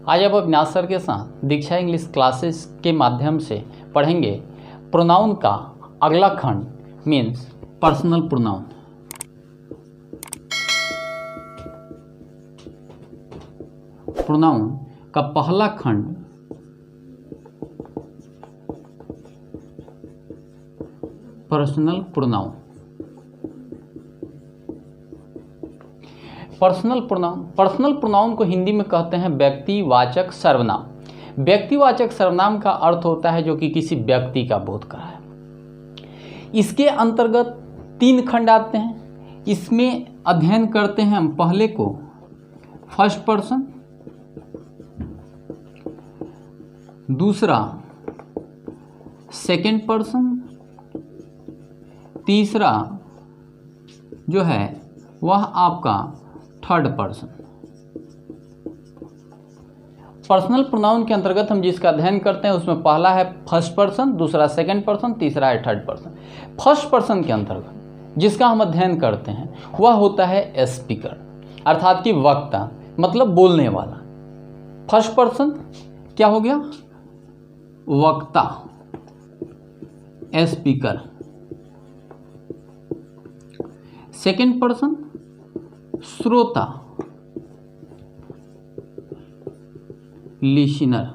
आज आप अविनाश सर के साथ दीक्षा इंग्लिश क्लासेस के माध्यम से पढ़ेंगे प्रोनाउन का अगला खंड मीन्स पर्सनल प्रोनाउन। प्रोनाउन का पहला खंड पर्सनल प्रोनाउन। पर्सनल प्रोनाउन को हिंदी में कहते हैं व्यक्तिवाचक सर्वनाम। व्यक्तिवाचक सर्वनाम का अर्थ होता है जो कि किसी व्यक्ति का बोध कराए। इसके अंतर्गत 3 खंड आते हैं। इसमें अध्ययन करते हैं हम पहले को फर्स्ट पर्सन, दूसरा सेकंड पर्सन, तीसरा जो है वह आपका थर्ड पर्सन। पर्सनल प्रोनाउन के अंतर्गत हम जिसका अध्ययन करते हैं उसमें पहला है फर्स्ट पर्सन, दूसरा सेकंड पर्सन, तीसरा है थर्ड पर्सन। फर्स्ट पर्सन के अंतर्गत जिसका हम अध्ययन करते हैं वह होता है स्पीकर, अर्थात कि वक्ता, मतलब बोलने वाला। फर्स्ट पर्सन क्या हो गया? वक्ता, स्पीकर। सेकंड पर्सन श्रोता, लिसनर।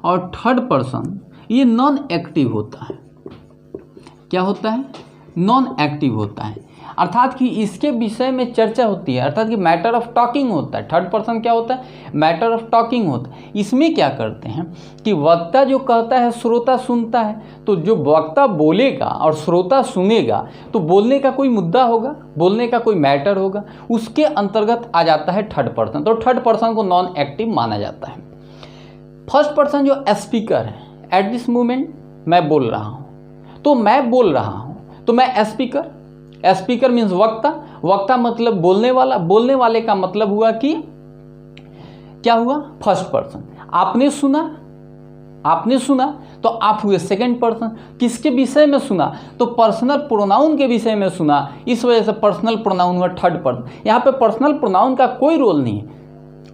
और थर्ड पर्सन ये नॉन एक्टिव होता है। क्या होता है? नॉन एक्टिव होता है, अर्थात कि इसके विषय में चर्चा होती है, अर्थात कि मैटर ऑफ टॉकिंग होता है। थर्ड पर्सन क्या होता है? मैटर ऑफ टॉकिंग होता है। इसमें क्या करते हैं कि वक्ता जो कहता है श्रोता सुनता है, तो जो वक्ता बोलेगा और श्रोता सुनेगा तो बोलने का कोई मुद्दा होगा, बोलने का कोई मैटर होगा, उसके अंतर्गत आ जाता है थर्ड पर्सन। तो थर्ड पर्सन को नॉन एक्टिव माना जाता है। फर्स्ट पर्सन जो स्पीकर है, एट दिस मोमेंट मैं बोल रहा हूँ, तो मैं बोल रहा हूँ तो मैं स्पीकर। स्पीकर मीन्स वक्ता। वक्ता मतलब बोलने वाला। बोलने वाले का मतलब हुआ कि क्या हुआ? First person. आपने सुना तो आप हुए सेकंड पर्सन। किसके विषय में सुना? तो पर्सनल प्रोनाउन के विषय में सुना, इस वजह से पर्सनल प्रोनाउन हुआ थर्ड पर्सन। यहाँ पे पर्सनल प्रोनाउन का कोई रोल नहीं है,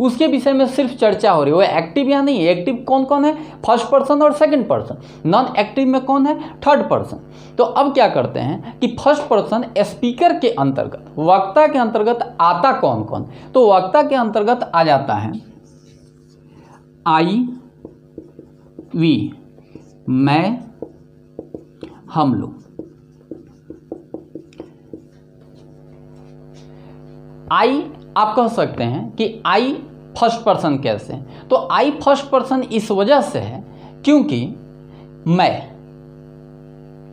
उसके विषय में सिर्फ चर्चा हो रही है। वो एक्टिव या नहीं है। एक्टिव कौन कौन है? फर्स्ट पर्सन और सेकंड पर्सन। नॉन एक्टिव में कौन है? Third person. तो अब क्या करते हैं कि फर्स्ट पर्सन स्पीकर के अंतर्गत, वक्ता के अंतर्गत आता कौन कौन? तो वक्ता के अंतर्गत आ जाता है आई, वी, मैं, हम लोग। आई आप कह सकते हैं कि आई फर्स्ट पर्सन कैसे है? तो आई फर्स्ट पर्सन इस वजह से है क्योंकि मैं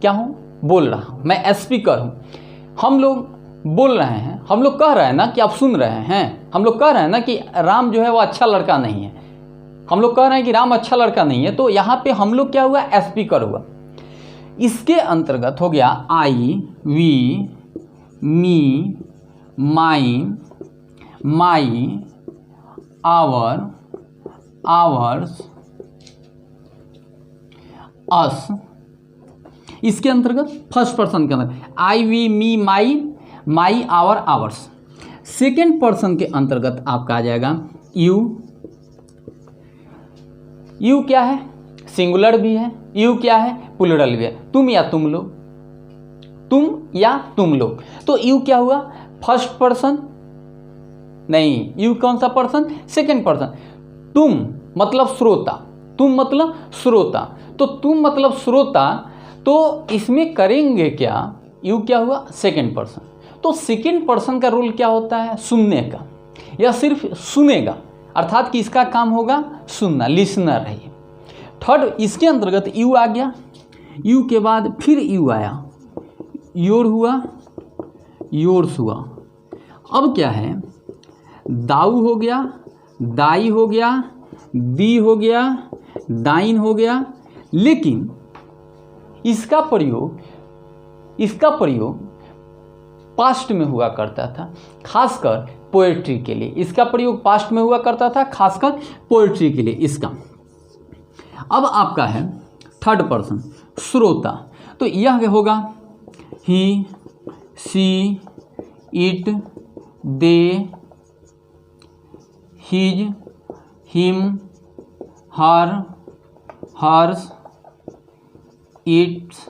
क्या हूं? बोल रहा हूं, मैं स्पीकर हूं। हम लोग बोल रहे हैं, हम लोग कह रहे हैं ना कि आप सुन रहे हैं, हम लोग कह रहे हैं ना कि राम जो है वो अच्छा लड़का नहीं है, हम लोग कह रहे हैं कि राम अच्छा लड़का नहीं है। तो यहाँ पे हम लोग क्या हुआ? स्पीकर हुआ। इसके अंतर्गत हो गया I, we, me, mine, my, our, ours, us. इसके अंतर्गत फर्स्ट पर्सन के अंदर I, we, me, my, my, our, ours. Second person के अंतर्गत आपका आ जाएगा यू। यू क्या है? सिंगुलर भी है। यू क्या है? प्लूरल भी है। तुम या तुम लोग, तुम या तुम लोग। तो यू क्या हुआ? फर्स्ट पर्सन नहीं, यू कौन सा पर्सन? Second person. तुम मतलब श्रोता, तुम मतलब श्रोता। तो तुम मतलब श्रोता, तो इसमें करेंगे क्या? यू क्या हुआ? Second person. तो सेकंड पर्सन का रोल क्या होता है? सुनने का, या सिर्फ सुनेगा, अर्थात कि इसका काम होगा सुनना, लिसनर है। थर्ड इसके अंतर्गत यू आ गया। यू के बाद फिर यू आया, योर हुआ, योर्स हुआ। अब क्या है? दाऊ हो गया, दाई हो गया, दी हो गया, दाइन हो गया। लेकिन इसका प्रयोग पास्ट में हुआ करता था, खासकर पोएट्री के लिए। इसका प्रयोग पास्ट में हुआ करता था, खासकर पोएट्री के लिए इसका। अब आपका है थर्ड पर्सन श्रोता। तो यह होगा he, she, it, they, his, him, her, hers, its,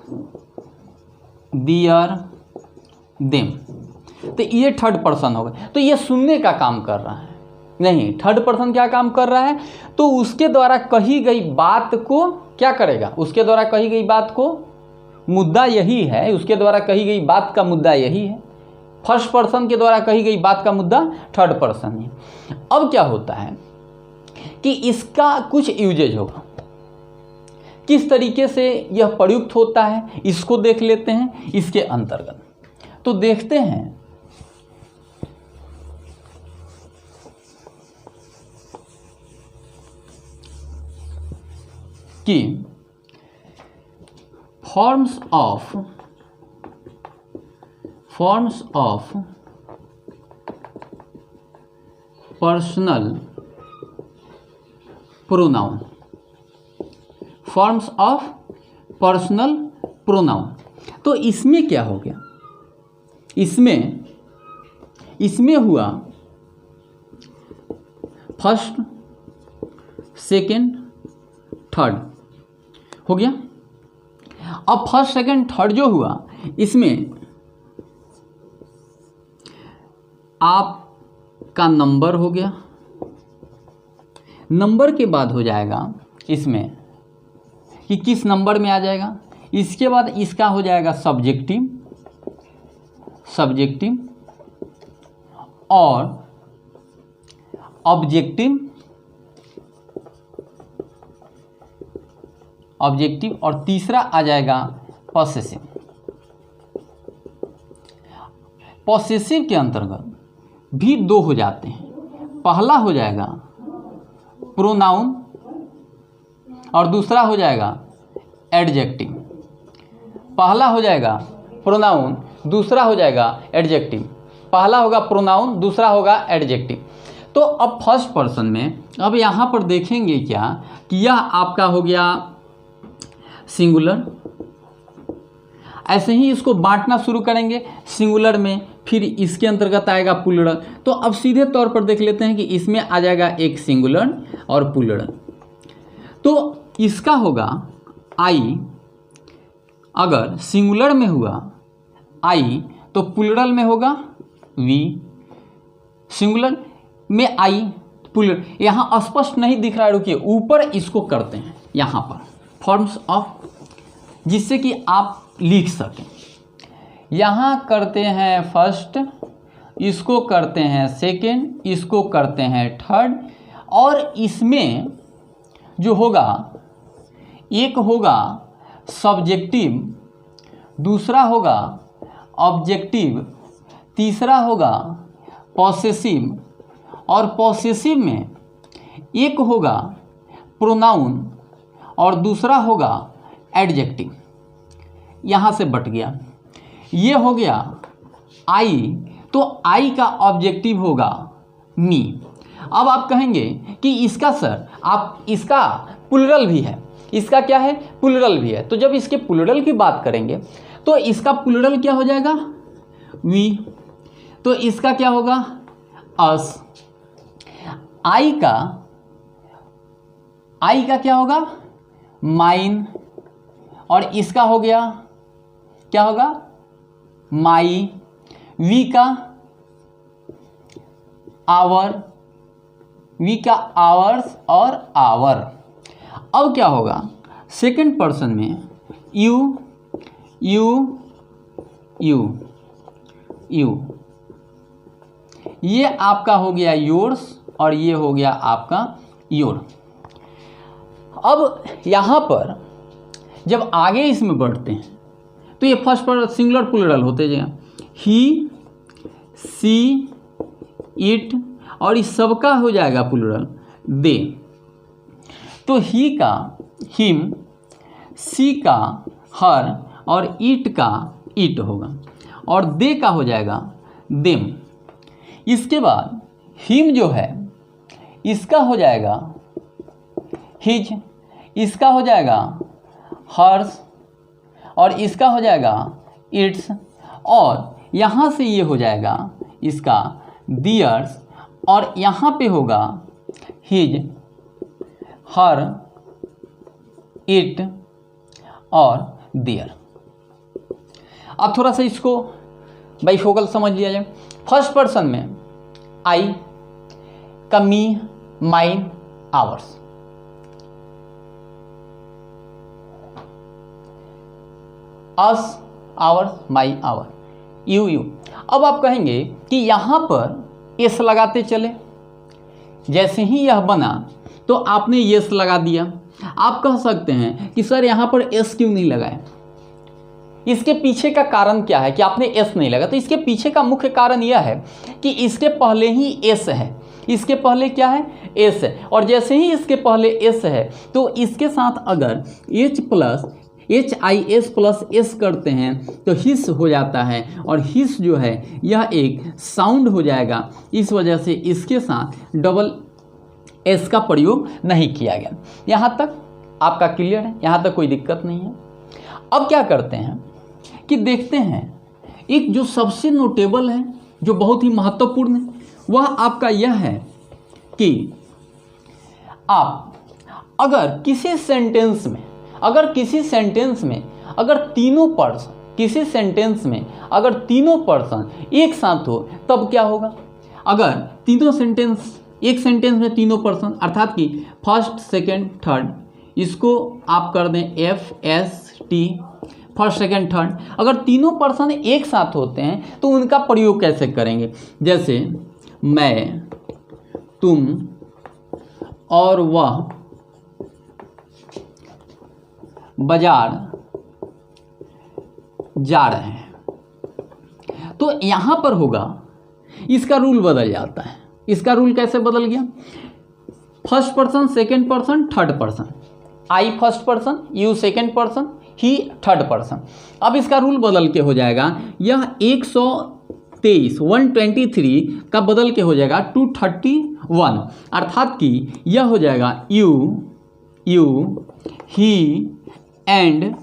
their, them. तो ये थर्ड पर्सन हो गए। तो ये सुनने का काम कर रहा है। नहीं, थर्ड पर्सन क्या काम कर रहा है? तो उसके द्वारा कही गई बात को क्या करेगा? उसके द्वारा कही गई बात को, मुद्दा यही है, उसके द्वारा कही गई बात का मुद्दा यही है। फर्स्ट पर्सन के द्वारा कही गई बात का मुद्दा थर्ड पर्सन है। अब क्या होता है कि इसका कुछ यूजेज होगा, किस तरीके से यह प्रयुक्त होता है इसको देख लेते हैं इसके अंतर्गत। तो देखते हैं कि forms of personal pronoun, forms of personal pronoun. तो इसमें क्या हो गया? इसमें हुआ फर्स्ट, सेकेंड, थर्ड हो गया। अब फर्स्ट, सेकेंड, थर्ड जो हुआ, इसमें आपका नंबर हो गया। नंबर के बाद हो जाएगा इसमें कि किस नंबर में आ जाएगा। इसके बाद इसका हो जाएगा सब्जेक्टिव और ऑब्जेक्टिव और तीसरा आ जाएगा पॉसेसिव। पॉसेसिव के अंतर्गत भी दो हो जाते हैं। पहला हो जाएगा प्रोनाउन और दूसरा हो जाएगा एडजेक्टिव। पहला हो जाएगा प्रोनाउन, दूसरा हो जाएगा एडजेक्टिव। पहला होगा प्रोनाउन, दूसरा होगा एडजेक्टिव। तो अब फर्स्ट पर्सन में अब यहाँ पर देखेंगे क्या कि यह आपका हो गया सिंगुलर। ऐसे ही इसको बांटना शुरू करेंगे सिंगुलर में, फिर इसके अंतर्गत आएगा प्लूरल। तो अब सीधे तौर पर देख लेते हैं कि इसमें आ जाएगा एक सिंगुलर और प्लूरल। तो इसका होगा आई, अगर सिंगुलर में हुआ आई तो प्लूरल में होगा वी। सिंगुलर में आई, प्लूरल यहाँ स्पष्ट नहीं दिख रहा है, रुकिए ऊपर इसको करते हैं यहाँ पर फॉर्म्स ऑफ, जिससे कि आप लिख सकें। यहाँ करते हैं फर्स्ट, इसको करते हैं सेकेंड, इसको करते हैं थर्ड, और इसमें जो होगा एक होगा सब्जेक्टिव, दूसरा होगा ऑब्जेक्टिव, तीसरा होगा पॉसेसिव, और पॉसेसिव में एक होगा प्रोनाउन और दूसरा होगा एडजेक्टिव। यहाँ से बट गया, ये हो गया आई, तो आई का ऑब्जेक्टिव होगा मी। अब आप कहेंगे कि इसका सर आप इसका प्लूरल भी है, इसका क्या है प्लूरल भी है। तो जब इसके प्लूरल की बात करेंगे तो इसका प्लूरल क्या हो जाएगा वी, तो इसका क्या होगा अस। आई का क्या होगा माइन, और इसका हो गया क्या होगा माई। वी का आवर, वी का आवर्स और आवर। अब क्या होगा सेकंड पर्सन में यू यू यू यू, ये आपका हो गया योर्स और ये हो गया आपका योर। अब यहाँ पर जब आगे इसमें बढ़ते हैं तो ये फर्स्ट पर सिंगुलर प्लूरल होते जाएगा। ही, सी, इट, और इस सब का हो जाएगा प्लूरल दे। तो ही का हिम, सी का हर, और इट का इट होगा, और दे का हो जाएगा देम। इसके बाद हिम जो है इसका हो जाएगा हिज, इसका हो जाएगा हर्स, और इसका हो जाएगा इट्स, और यहाँ से ये हो जाएगा इसका दियर्स, और यहाँ पे होगा हिज हर, इट और देयर। अब थोड़ा सा इसको बाइफोकल समझ लिया जाए। फर्स्ट पर्सन में आई का me, mine, ours. Us, ours, my, our, you, you. अब आप कहेंगे कि यहाँ पर एस लगाते चले। जैसे ही यह बना तो आपने एस लगा दिया। आप कह सकते हैं कि सर यहाँ पर एस क्यों नहीं लगाए? इसके पीछे का कारण क्या है कि आपने एस नहीं लगा? तो इसके पीछे का मुख्य कारण यह है कि इसके पहले ही एस है। इसके पहले क्या है? एस है। और जैसे ही इसके पहले एस है तो इसके साथ अगर HIS प्लस एस करते हैं तो हिस हो जाता है, और हिस जो है यह एक साउंड हो जाएगा। इस वजह से इसके साथ डबल एस का प्रयोग नहीं किया गया। यहाँ तक आपका क्लियर है? यहाँ तक कोई दिक्कत नहीं है। अब क्या करते हैं कि देखते हैं एक जो सबसे नोटेबल है, जो बहुत ही महत्वपूर्ण है, वह आपका यह है कि आप अगर किसी सेंटेंस में अगर तीनों पर्सन, किसी सेंटेंस में अगर तीनों पर्सन एक साथ हो तब क्या होगा? अगर तीनों सेंटेंस, एक सेंटेंस में तीनों पर्सन अर्थात कि फर्स्ट, सेकंड, थर्ड, इसको आप कर दें FST, फर्स्ट, सेकंड, थर्ड। अगर तीनों पर्सन एक साथ होते हैं तो उनका प्रयोग कैसे करेंगे? जैसे मैं, तुम और वह बाजार जा रहे हैं। तो यहां पर होगा, इसका रूल बदल जाता है। इसका रूल कैसे बदल गया? First person, second person, third person. I first person, you second person, he third person. अब इसका रूल बदल के हो जाएगा, यह 123 का बदल के हो जाएगा 231, अर्थात कि यह हो जाएगा you, he and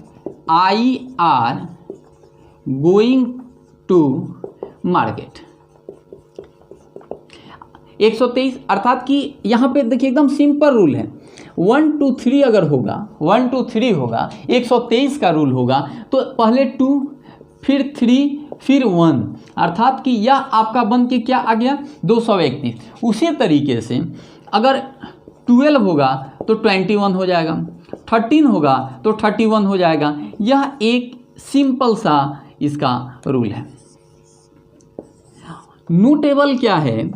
I are going to market. 123 अर्थात कि यहाँ पे देखिए एकदम सिंपल रूल है। 1 2 3 अगर होगा, 1 2 3 होगा, 123 का रूल होगा तो पहले 2 फिर 3 फिर 1, अर्थात कि यह आपका बन के क्या आ गया? 231। उसी तरीके से अगर 12 होगा तो 21 हो जाएगा, 13 होगा तो 31 हो जाएगा। यह एक सिंपल सा इसका रूल है। नोटेबल क्या है?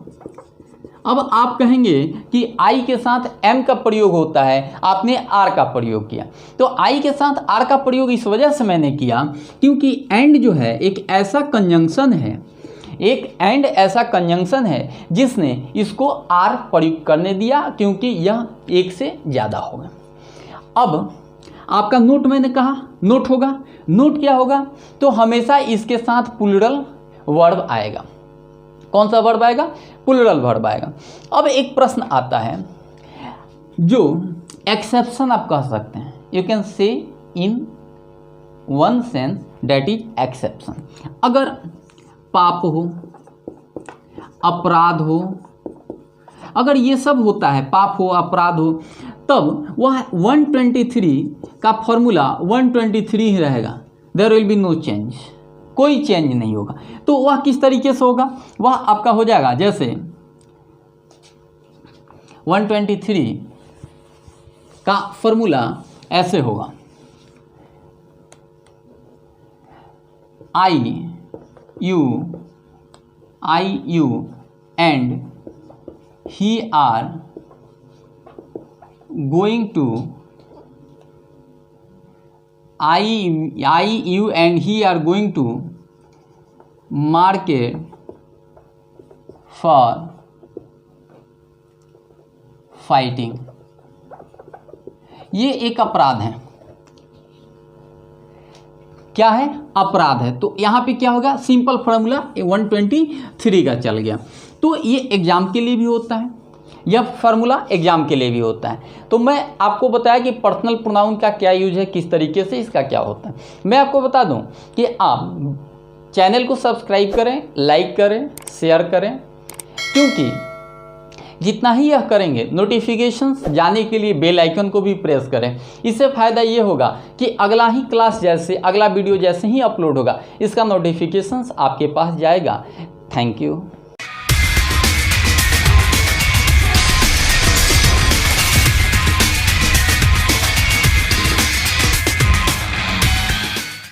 अब आप कहेंगे कि आई के साथ एम का प्रयोग होता है, आपने आर का प्रयोग किया। तो आई के साथ आर का प्रयोग इस वजह से मैंने किया क्योंकि एंड जो है एक ऐसा कंजंक्शन है, जिसने इसको आर प्रयोग करने दिया क्योंकि यह एक से ज़्यादा होगा। अब आपका नोट मैंने कहा नोट होगा। नोट क्या होगा? तो हमेशा इसके साथ प्लूरल वर्ब आएगा। कौन सा वर्ब आएगा? प्लूरल वर्ब आएगा। अब एक प्रश्न आता है जो एक्सेप्शन आप कह सकते हैं, you can say in one sense that is exception. अगर पाप हो, अपराध हो, अगर ये सब होता है, पाप हो, अपराध हो, तब वह 123 का फॉर्मूला 123 ही रहेगा। There will be no change, कोई चेंज नहीं होगा। तो वह किस तरीके से होगा? वह आपका हो जाएगा जैसे 123 का फॉर्मूला ऐसे होगा, I you and he are going to, I, you and he are going to market for fighting। ये एक अपराध है। क्या है? अपराध है। तो यहाँ पे क्या होगा? सिंपल फॉर्मूला 123 का चल गया। तो ये एग्जाम के लिए भी होता है, यह फार्मूला एग्जाम के लिए भी होता है। तो मैं आपको बताया कि पर्सनल प्रोनाउन का क्या यूज है, किस तरीके से इसका क्या होता है। मैं आपको बता दूं कि आप चैनल को सब्सक्राइब करें, लाइक करें, शेयर करें, क्योंकि जितना ही यह करेंगे, नोटिफिकेशंस जाने के लिए बेल आइकन को भी प्रेस करें। इससे फ़ायदा ये होगा कि अगला ही क्लास जैसे, अगला वीडियो जैसे ही अपलोड होगा, इसका नोटिफिकेशंस आपके पास जाएगा। Thank you.